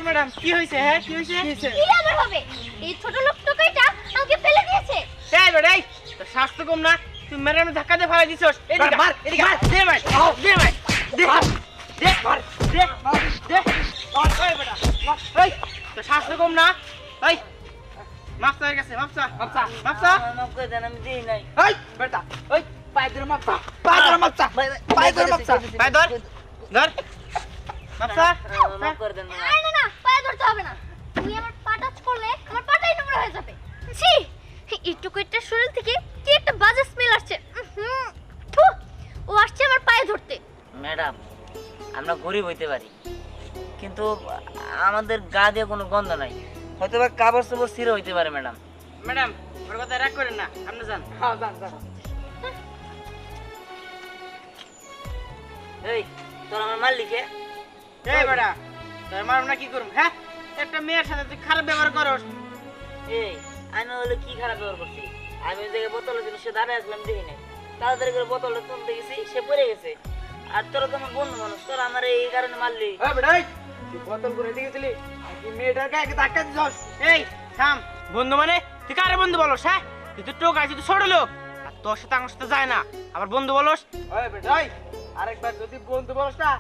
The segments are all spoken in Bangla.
ম্যাডাম কি হয়েছে? হ্যাঁ কি হয়েছে? কি আবার হবে? এই ছোট লোক টোকাইটা আমাকে ফেলে দিয়েছে। এই বেটাই তোর স্বাস্থ্য কম না, তুই ম্যাডাম ধাক্কা দিয়ে ফেলে দিছস। এদিকে মার, এদিকে মার, দে ভাই, দে ভাই, দে দে মার, দে দে। ওই বেটা ওই তোর স্বাস্থ্য কম না? এই মাপসা হয়ে গেছে, মাপসা মাপসা মাপসা। মাফ করে দেন, আমি দিই নাই। এই বেটা ওই পায়ে ধরে মাপসা, পায়ে ধরে মাপসা, পায়ে ধরে মাপসা, পায়ে ধর ধর মাপসা। মাফ করে দেন। না না না, পায়ে ধরতে হবে না। তুমি আমার পা টাচ করলে আমার পাটাই নোংরা হয়ে যাবে। ছি, এই টোকাইটার শরীর থেকে কি একটা বাজে স্মেল আসছে। থু, ও আসছে আমার পায়ে ধরতে। ম্যাডাম, আমরা গরিব হইতে পারি, কিন্তু আমাদের গা দিয়ে কোনো গন্ধ নাই। হয়তো বা কাপড় চোপড় ছিঁড়ে হইতে পারে ম্যাডাম। ম্যাডাম ওর কথা রাগ করেন না, আপনি যান। হ্যাঁ যান যান। এই তোর আমার মালিকে এই বেটা তোর মারব না কি করব? হ্যাঁ একটা মেয়ের সাথে তুই খারাপ ব্যবহার করস। এই আমি হলে কি খারাপ ব্যবহার করছি? আমি ওই জায়গায় বোতল ছিল, সে দাঁড়ায় আসলাম, দেখি নাই। তাড়াতাড়ি করে বোতলটা তুলতে গেছি, সে পড়ে গেছে। আর তোরা তো আমার বন্ধু মানুষ, তোরা আমার এই কারণে মারলি। এই বেটা তুই বোতল করে দিয়েছিলি, তুই মেয়েটার গায়ে ধাক্কা দিছস। এই থাম, বন্ধু মানে তুই কারে বন্ধু বলস? হ্যাঁ তুই তো টোকাই, তুই তো ছোট লোক, আর তোর সাথে আমার সাথে যায় না, আবার বন্ধু বলস। ওই বেটা ওই আরেকবার যদি বন্ধু বলস না,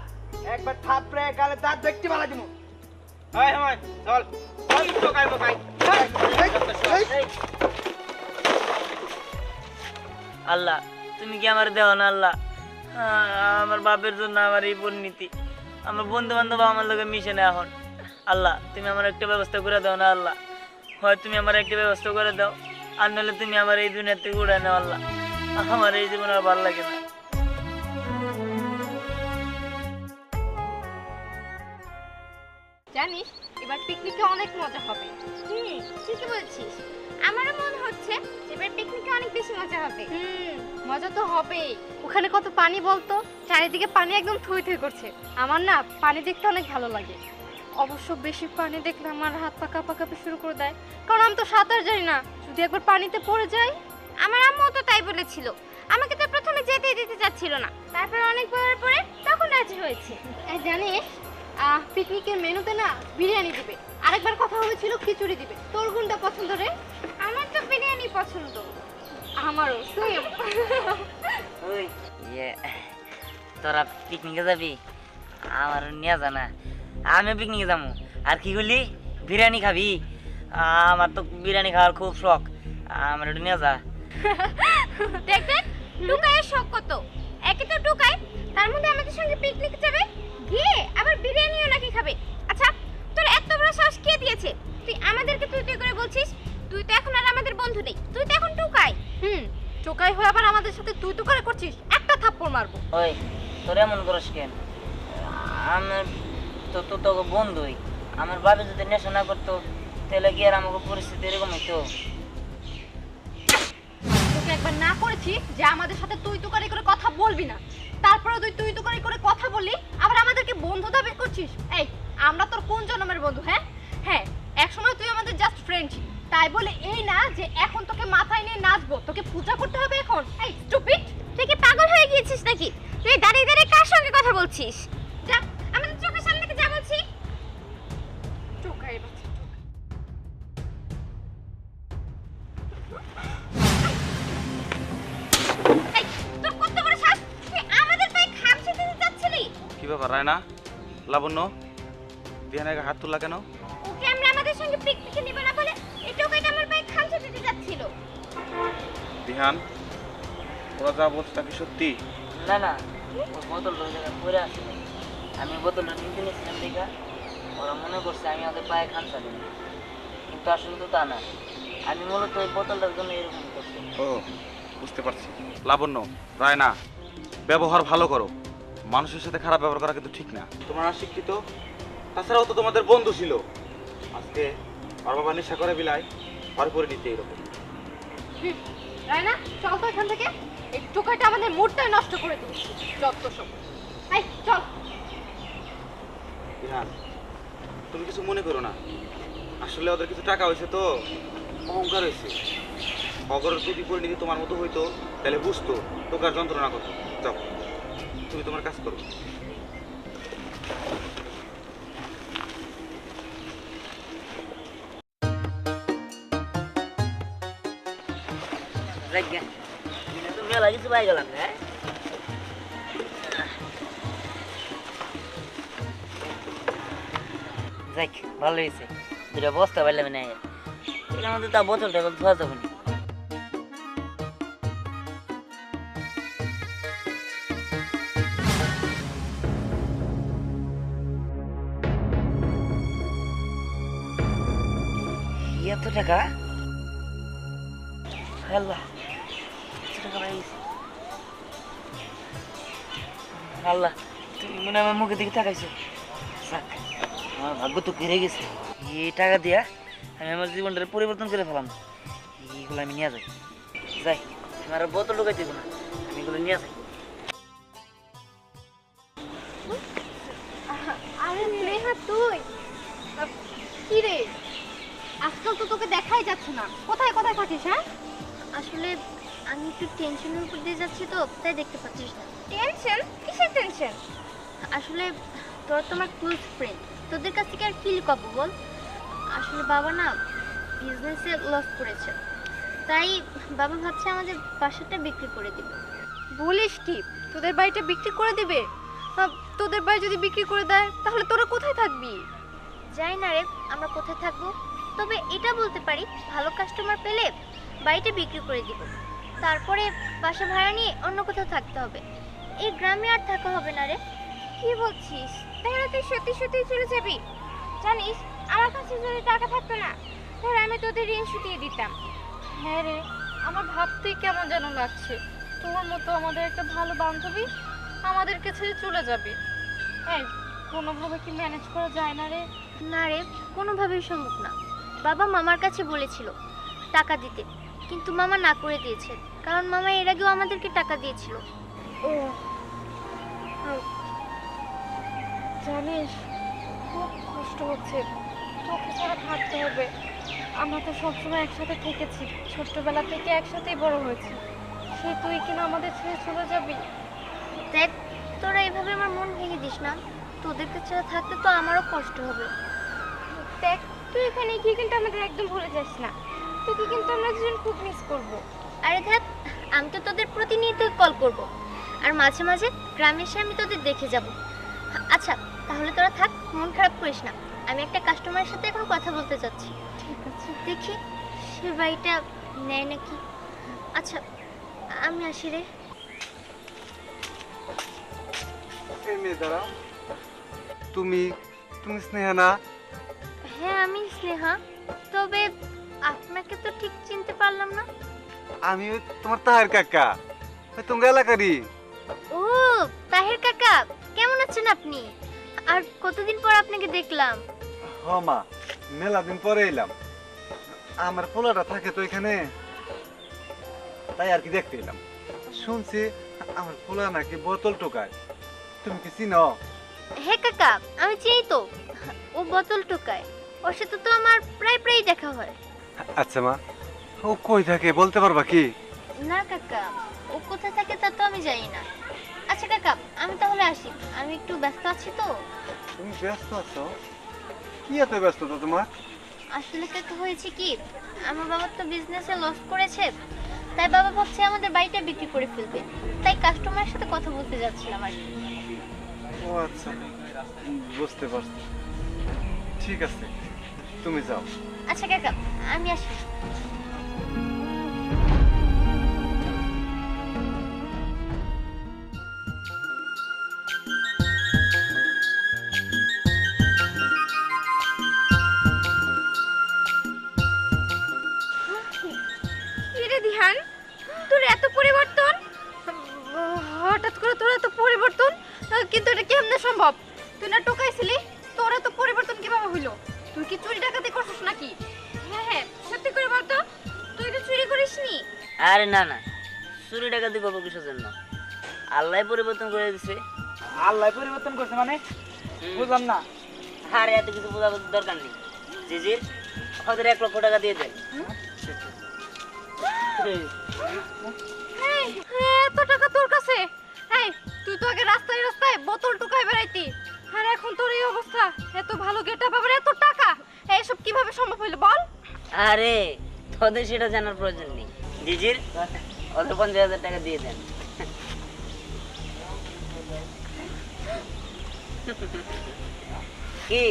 একবার থাপড়ে গালে দাঁত দেখতে পালা দিমু। ওই হয় চল ওই টোকাই টোকাই। এই। আল্লাহ, তুমি কি আমার দেও না আল্লাহ? আমার বাপের জন্য আমার এই পরিণতি, আমার বন্ধু বান্ধব আমার লোকে মিশে না এখন। আল্লাহ, তুমি আমার একটা ব্যবস্থা করে দাও না আল্লাহ। হয় তুমি আমার একটা ব্যবস্থা করে দাও, আর নাহলে তুমি আমার এই দুনিয়া থেকে উড়াই নাও আল্লাহ। আমার এই জীবন আর ভালো লাগে না। জানিস, এবার পিকনিকে অনেক মজা হবে। ঠিকই বলছিস। আমারও মনে হচ্ছে এবার পিকনিকে অনেক বেশি মজা হবে। মজা তো হবেই। ওখানে কত পানি বলতো, চারিদিকে পানি একদম থই থই করছে। আমার না পানি দেখতে অনেক ভালো লাগে। অবশ্য বেশি পানি দেখলে আমার হাত পা কাঁপাকাঁপি শুরু করে দেয়, কারণ আমি তো সাঁতার জানি না। যদি একবার পানিতে পড়ে যাই। আমার আম্মু তো তাই বলেছিল। আমাকে তো প্রথমে যেতে দিতে চাচ্ছিল না, তারপর অনেক বলার পরে তখন রাজি হয়েছে। জানিস, পিকনিকের মেনুতে না বিরিয়ানি দিবে, আরেকবার কথা হয়েছিল খিচুড়ি দিবে। তোর কোনটা পছন্দ রে? আমার তো বিরিয়ানি পছন্দ। আমারও সেম। ওই তোরা পিকনিকে যাবি? আমার নিয়ে জানা, আমি পিকনিকে যাবো। আর কি করলি? বিরিয়ানি খাবি? আমার তো বিরিয়ানি খাওয়ার খুব শখ, আমার একটু নিয়ে যা। দেখ দেখ, টুকাইয়ের শখ কত। একে তো টুকাই, তার মধ্যে আমাদের সঙ্গে পিকনিকে যাবে, গিয়ে আবার বিরিয়ানিও নাকি খাবে। আচ্ছা, তোর এত বড় সাহস কে দিয়েছে? তুই আমাদেরকে তুই তুই করে বলছিস? তুই তো এখন আর আমাদের বন্ধু নেই, তুই তো এখন টুকাই। টুকাই হয়ে আবার আমাদের সাথে তুই তো করে করছিস, একটা থাপ্পড় মারবো। ওই তোর এমন করিস কেন? আমার তো তো তোকে বন্ধুই। আমার বাবা যদি নেশা না করতো, তাহলে কি আর আমাকে পরিস্থিতি এরকম হইতো? তোকে একবার না করেছি যে আমাদের সাথে তুই তো করে কথা বলবি না, তারপরে তুই তুই তো করে কথা বললি, আবার আমাদেরকে বন্ধু দাবি করছিস। এই আমরা তোর কোন জন্মের বন্ধু? হ্যাঁ হ্যাঁ, একসময় তুই আমাদের জাস্ট ফ্রেন্ড ছিলি, তাই বলে এই না যে এখন তোকে মাথায় নিয়ে নাচবো, তোকে পূজা করতে হবে এখন। এই স্টুপিড, তুই কি পাগল হয়ে গিয়েছিস নাকি? তুই দাঁড়িয়ে দাঁড়িয়ে কার সঙ্গে কথা বলছিস? যা আমাদের চোখের সামনে থেকে যা বলছি। টোকাই বাচ্চা। এই তোর কত বড় সাহস, তুই আমাদের পায়ে খামচে দিতে যাচ্ছিলি? কি ব্যাপার রায়না, লাবণ্য, বিহানের হাত তুললা কেন? ওকে আমরা আমাদের সঙ্গে পিকনিকে নিব না বলে এই টোকাইটা আমার পায়ে খামচে দিতে যাচ্ছিল। বিহান, ওরা যা বলছে তা কি সত্যি? না না, ওই বোতলটা ওই জায়গায় পড়ে আছে। আমি বোতলটা নিতে নিয়েছিলাম দেখা, ওরা মনে করছে আমি ওদের পায়ে খামচা দিই, কিন্তু আসলে তো তা না। আমি মূলত ওই বোতলটার জন্য এরকম করছি। ও বুঝতে পারছি। লাবণ্য, রায়না, ব্যবহার ভালো করো, মানুষের সাথে খারাপ ব্যবহার করা কিন্তু ঠিক না। তোমরা শিক্ষিত, তাছাড়াও তো তোমাদের বন্ধু ছিল। আজকে ওর বাবা নেশা করে বিলাই ওর করে নিতে এরকম। রায়না চল তো এখান থেকে, এই টোকাইটা আমাদের মুডটাই নষ্ট করে দিয়েছে। যত সব, এই চল। বিহান, তুমি কিছু মনে করো না, আসলে ওদের কিছু টাকা হয়েছে তো, অহংকার হয়েছে। অগরের যদি পরিণতি তোমার মতো হইতো তাহলে বুঝতো টোকার যন্ত্রণা করতো। যাও তুমি তোমার কাজ করো। দেখ গে তো মেলা কিছু পাই গেলাম হ্যাঁ দেখ ভালো হয়েছে দুটা বস্তা পাইলাম না এর মধ্যে তা বোতলটা ধোয়া যাবে না এত টাকা আল্লাহ এত টাকা পাই গেছি আল্লাহ তুমি মনে হয় আমার মুখের দিকে তাকাইছো যাক আমার ভাগ্য তো ঘিরে গেছে এই টাকা দিয়া আমি আমার জীবনটা পরিবর্তন করে ফেলাম এইগুলো আমি নিয়ে যাই যাই আমার আর বোতল ঢুকাই দিব না আমি এগুলো নিয়ে যাই আরে স্নেহা তুই কি রে আজকাল তো তোকে দেখাই যাচ্ছে না কোথায় কোথায় থাকিস হ্যাঁ আসলে আমি একটু টেনশনের উপর দিয়ে যাচ্ছি তো তাই দেখতে পাচ্ছিস না টেনশন কিসের টেনশন আসলে তোর তো আমার ক্লোজ ফ্রেন্ড তোদের কাছ থেকে আর কি লুকাবো বল আসলে বাবা না বিজনেসে লস করেছে তাই বাবা ভাবছে আমাদের বাসাটা বিক্রি করে দিবে বলিস কি তোদের বাড়িটা বিক্রি করে দিবে তোদের বাড়ি যদি বিক্রি করে দেয় তাহলে তোরা কোথায় থাকবি জানি না রে আমরা কোথায় থাকবো তবে এটা বলতে পারি ভালো কাস্টমার পেলে বাড়িটা বিক্রি করে দিব তারপরে বাসা ভাড়া নিয়ে অন্য কোথাও থাকতে হবে এই গ্রামে আর থাকা হবে না রে কি বলছিস তাহলে তুই সত্যি সত্যি চলে যাবি জানিস আমার কাছে যদি টাকা থাকতো না তাহলে আমি তোদের ঋণ শুধিয়ে দিতাম হ্যাঁ রে আমার ভাবতেই কেমন যেন লাগছে তোর মতো আমাদের একটা ভালো বান্ধবী আমাদেরকে ছেড়ে চলে যাবে এই কোনোভাবে কি ম্যানেজ করা যায় না রে না রে কোনোভাবেই সম্ভব না বাবা মামার কাছে বলেছিল টাকা দিতে কিন্তু মামা না করে দিয়েছে কারণ মামা এর আগেও আমাদেরকে টাকা দিয়েছিল ও জানিস খুব কষ্ট হচ্ছে তোকে ছাড়া থাকতে হবে আমরা তো সবসময় একসাথে থেকেছি ছোট্টবেলা থেকে একসাথেই বড় হয়েছি সে তুই কিনা আমাদের ছেড়ে চলে যাবি দেখ তোরা এভাবে আমার মন ভেঙে দিস না তোদেরকে ছাড়া থাকতে তো আমারও কষ্ট হবে দেখ তুই এখানে গিয়ে কিন্তু আমাদের একদম ভুলে যাস না তোকে কিন্তু আমরা দুজন খুব মিস করব আরে দেখ আমি তো তোদের প্রতিনিয়ত কল করব আর মাঝে মাঝে গ্রামে এসে আমি তোদের দেখে যাব আচ্ছা তাহলে তোরা থাক মন খারাপ করিস না আমি একটা কাস্টমারের সাথে এখন কথা বলতে যাচ্ছি ঠিক আছে দেখি সে বাড়িটা নেয় নাকি আচ্ছা আমি আসি রে এই মেয়ে দাঁড়াও তুমি তুমি স্নেহা না হ্যাঁ আমি স্নেহা তবে আপনাকে তো ঠিক চিনতে পারলাম না আমি ওই তোমার তাহের কাকা ওই তোমার এলাকারই ও তাহের কাকা কেমন আছেন আপনি আর কতদিন পর আপনাকে দেখলাম হ মা মেলা দিন পরে এলাম আমার পোলাটা থাকে তো এখানে তাই আর কি দেখতে এলাম শুনছি আমার পোলা নাকি বোতল টোকায় তুমি কি চিনো হ্যাঁ কাকা আমি চিনি তো ও বোতল টোকায় ওর সাথে তো আমার প্রায় প্রায় দেখা হয় আচ্ছা মা ও কই থাকে বলতে পারবা কি না কাকা ও কোথায় থাকে তা তো আমি জানি না আচ্ছা কাকা আমি তাহলে আসি আমি একটু ব্যস্ত আছি তো তুমি ব্যস্ত আছো কি এত ব্যস্ততা তোমার আসলে কাকা হয়েছে কি আমার বাবা তো বিজনেসে লস করেছে তাই বাবা ভাবছে আমাদের বাড়িটা বিক্রি করে ফেলবে তাই কাস্টমারের সাথে কথা বলতে যাচ্ছিলাম আর কি ও আচ্ছা বুঝতে পারছি ঠিক আছে তুমি যাও আচ্ছা কাকা আমি আসি কিরে দিহান তোর এত পরিবর্তন হঠাৎ করে তোর এত পরিবর্তন কিন্তু এটা কেমনে সম্ভব তুই না টোকাইছিলি তোর এত পরিবর্তন কিভাবে হইলো তুই কি চুরি ডাকাতি করছিস নাকি হ্যাঁ হ্যাঁ সত্যি করে বল তো তুই তো চুরি করিসনি আরে না না চুরি ডাকাতি করবো কিসের জন্য আল্লাহ পরিবর্তন করে দিছে আল্লাহ পরিবর্তন করছে মানে বুঝলাম না আর এত কিছু বোঝার দরকার নেই জিজির ওদের 1 লক্ষ টাকা দিয়ে দেন এত টাকা তোর কাছে এই তুই তো আগে রাস্তায় রাস্তায় বোতল টুকাই বেড়াইতি আর এখন তোর এই অবস্থা এত ভালো গেটআপ আবার এত টাকা এসব কিভাবে সম্ভব হলো বল আরে তোদের সেটা জানার প্রয়োজন নেই জিজির ওদের 50,000 টাকা দিয়ে দেন। কি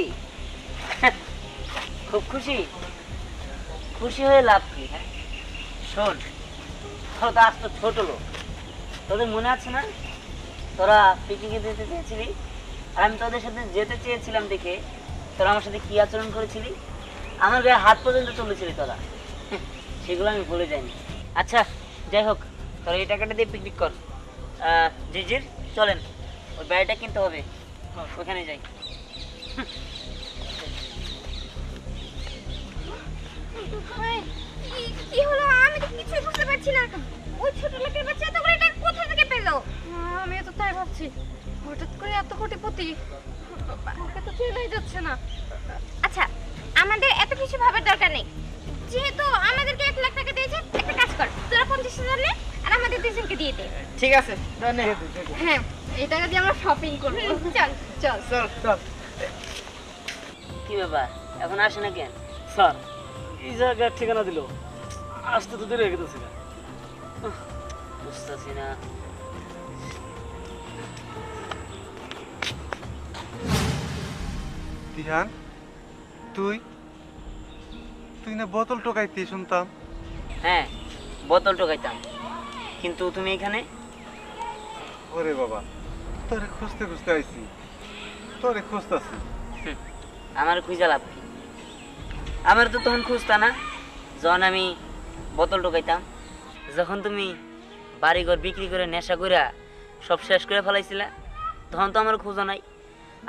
খুব খুশি? খুশি হয়ে লাভ কি? হ্যাঁ শোন, তোরা তো আজ তো ছোট লোক, তোদের মনে আছে না তোরা পিকনিকে যেতে চেয়েছিলি, আর আমি তোদের সাথে যেতে চেয়েছিলাম দেখে তোরা আমার সাথে কি আচরণ করেছিলি, আমার গায়ে হাত পর্যন্ত চলেছিলি তোরা, সেগুলো আমি ভুলে যাইনি। আচ্ছা যাই হোক, তোরা এই টাকাটা দিয়ে পিকনিক কর। জিজির চলেন, ওই বাড়িটা কিনতে হবে, ওখানে যাই। কি হলো? আমি তো কিছুই বুঝতে পারছি না। ওই ছোট লোকের বাচ্চা এত করে টাকা কোথা থেকে পেলো? আমি তো তাই ভাবছি, হঠাৎ করে এত কোটিপতি, ওকে তো চেনাই যাচ্ছে না। আচ্ছা, আমাদের এত কিছু ভাবার দরকার নেই। যেহেতু আমাদেরকে 1 লাখ টাকা দিয়েছে, একটা কাজ কর, তোরা 50,000 নে আর আমাদের দুজনকে দিয়ে দে। ঠিক আছে, হ্যাঁ, এই টাকা দিয়ে আমরা শপিং করব। চল চল চল চল। কি ব্যাপার, এখন আসে না কেন? স্যার এই জায়গার ঠিকানা দিল, আসতে তো দেরি হয়ে গেছে। বুঝতেছি না। দিহান, তুই তুই না বোতল টোকাইতে শুনতাম। হ্যাঁ, বোতল টোকাইতাম, কিন্তু তুমি এখানে? ওরে বাবা, তোরে খুঁজতে খুঁজতে আইছি, তোরে খুঁজতাছি। আমার খুঁজা লাভ কি? আমার তো তখন খুঁজতা না যখন আমি বোতল টোকাইতাম, যখন তুমি বাড়িঘর বিক্রি করে নেশা করে সব শেষ করে ফেলাইছিলা, তখন তো আমার খোঁজা নাই,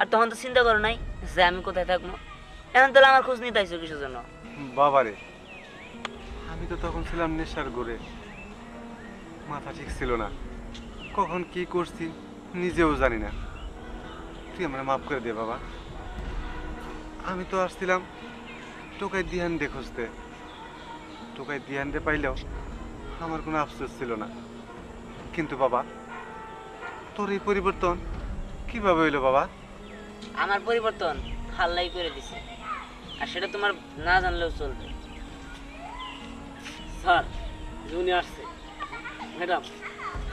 আর তখন তো চিন্তা করো নাই যে আমি কোথায় থাকবো। এখন তাহলে আমার খোঁজ নিতে আইছো কিসের জন্য? বাবারে, আমি তো তখন ছিলাম নেশার ঘুরে, মাথা ঠিক ছিল না, কখন কি করছি নিজেও জানি না। তুই আমার মাফ করে দে বাবা। আমি তো আসছিলাম টোকাই দিহান দে খুঁজতে, টোকাই দিহান দে পাইলেও আমার কোনো আফসোস ছিল না। কিন্তু বাবা, তোর এই পরিবর্তন কিভাবে হইলো বাবা? আমার পরিবর্তন আল্লাহই করে দিছে, আর সেটা তোমার না জানলেও চলবে। স্যার জুনি আসছে। ম্যাডাম,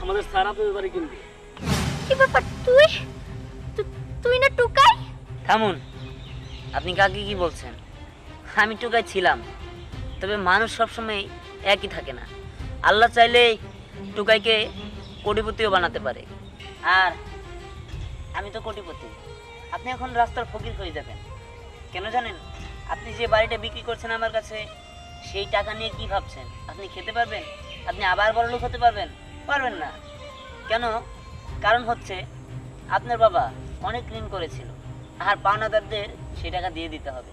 আমাদের স্যার আপনাদের বাড়ি কিনবে। কি ব্যাপার? তুই তুই না টুকাই? থামুন, আপনি কাকে কি বলছেন? আমি টুকাই ছিলাম, তবে মানুষ সবসময় একই থাকে না। আল্লাহ চাইলে টুকাইকে কোটিপতিও বানাতে পারে, আর আমি তো কোটিপতি। আপনি এখন রাস্তার ফকির হয়ে যাবেন। কেন জানেন? আপনি যে বাড়িটা বিক্রি করছেন আমার কাছে, সেই টাকা নিয়ে কি ভাবছেন? আপনি খেতে পারবেন? আপনি আবার বড়লোক হতে পারবেন? পারবেন না। কেন? কারণ হচ্ছে আপনার বাবা অনেক ঋণ করেছিল, আর পাওনাদারদের সেই টাকা দিয়ে দিতে হবে,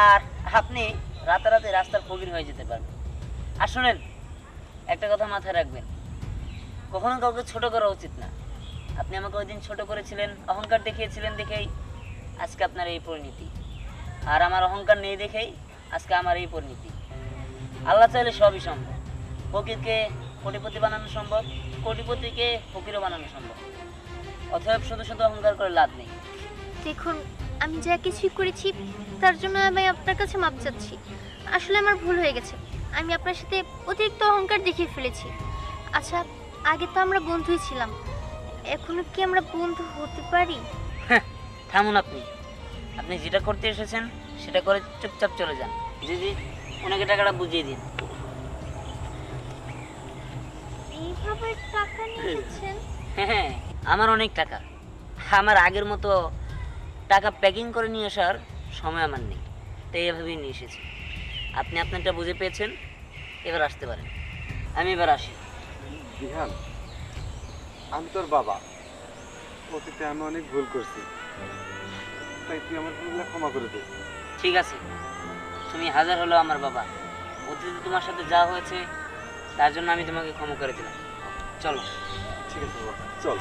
আর আপনি রাতারাতি রাস্তার ফকির হয়ে যেতে পারবেন। আর শোনেন, একটা কথা মাথায় রাখবেন, কখনো কাউকে ছোট করা উচিত না। আপনি আমাকে ওই দিন ছোট করেছিলেন, অহংকার দেখিয়েছিলেন দেখেই আজকে আপনার এই পরিণতি, আর আমার অহংকার নেই দেখেই আজকে আমার এই পরিণতি। আল্লাহ চাইলে সবই সম্ভব। ফকিরকে কোটিপতি বানানো সম্ভব, কোটিপতিকে ফকিরও বানানো সম্ভব। অতএব শুধু শুধু অহংকার করে লাভ নেই। দেখুন, আমি যা কিছুই করেছি তার জন্য আমি আপনার কাছে মাপ চাচ্ছি। আসলে আমার ভুল হয়ে গেছে, আমি আপনার সাথে অতিরিক্ত অহংকার দেখিয়ে ফেলেছি। আচ্ছা, আগে তো আমরা বন্ধুই ছিলাম, এখনো কি আমরা বন্ধু হতে পারি? থামুন আপনি। আপনি যেটা করতে এসেছেন সেটা করে চুপচাপ চলে যান। জি জি, ওনাকে টাকাটা বুঝিয়ে দিন। এইভাবে টাকা নিয়েছেন? হ্যাঁ, আমার অনেক টাকা। আমার আগের মতো টাকা প্যাকিং করে নিয়ে আসার সময় আমার নেই, তাই এভাবেই নিয়ে এসেছি। আপনি আপনারটা বুঝে পেয়েছেন, এবার আসতে পারেন। আমি এবার আসি। দিহান, আমি তোর বাবা, অতীতে আমি অনেক ভুল করছি, তাই তুই আমার ভুলগুলো ক্ষমা করে দে। ঠিক আছে, তুমি হাজার হলো আমার বাবা। অতীতে তোমার সাথে যা হয়েছে তার জন্য আমি তোমাকে ক্ষমা করে দিলাম। চলো। ঠিক আছে বাবা, চল।